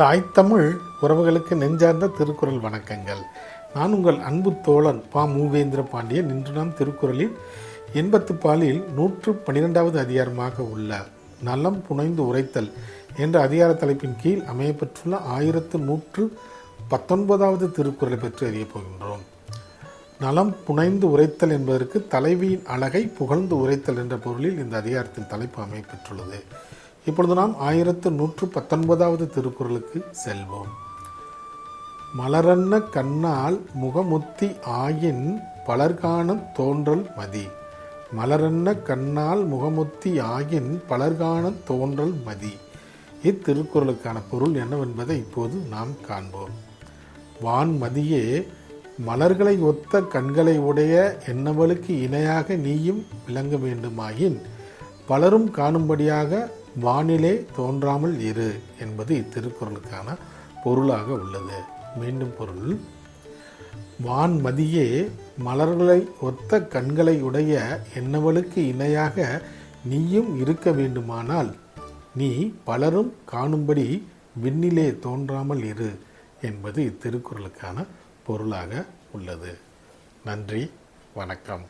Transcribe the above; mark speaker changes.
Speaker 1: தாய் தமிழ் உறவுகளுக்கு நெஞ்சார்ந்த திருக்குறள் வணக்கங்கள். நான் உங்கள் அன்பு தோழன் பா மூவேந்திர பாண்டியன். இன்று நாம் திருக்குறளில் 80 பாலில் 112வது அதிகாரமாக உள்ள நலம் புனைந்து உரைத்தல் என்ற அதிகார தலைப்பின் கீழ் அமையப்பெற்றுள்ள 1119வது திருக்குறளை பற்றி அறியப் போகின்றோம். நலம் புனைந்து உரைத்தல் என்பதற்கு தலைவியின் அழகை புகழ்ந்து உரைத்தல் என்ற பொருளில் இந்த அதிகாரத்தின் தலைப்பு அமையப்பெற்றுள்ளது. இப்பொழுது நாம் 1119வது திருக்குறளுக்கு செல்வோம். மலரன்ன கண்ணால் முகமுத்தி ஆயின் பலர்காணத் தோன்றல் மதி. மலரன்ன கண்ணால் முகமுத்தி ஆயின் பலர்காணத் தோன்றல் மதி. இத்திருக்குறளுக்கான பொருள் என்னவென்பதை இப்போது நாம் காண்போம். வான்மதியே, மலர்களை ஒத்த கண்களை உடைய என்னவளுக்கு இணையாக நீயும் விளங்க வேண்டுமாயின் பலரும் காணும்படியாக வானிலே தோன்றாமல் இரு என்பது இத்திருக்குறளுக்கான பொருளாக உள்ளது. மீண்டும் பொருள்: வான்மதியே, மலர்களை ஒத்த கண்களை உடைய என்னவளுக்கு இணையாக நீயும் இருக்க வேண்டுமானால் நீ பலரும் காணும்படி விண்ணிலே தோன்றாமல் இரு என்பது இத்திருக்குறளுக்கான பொருளாக உள்ளது. நன்றி, வணக்கம்.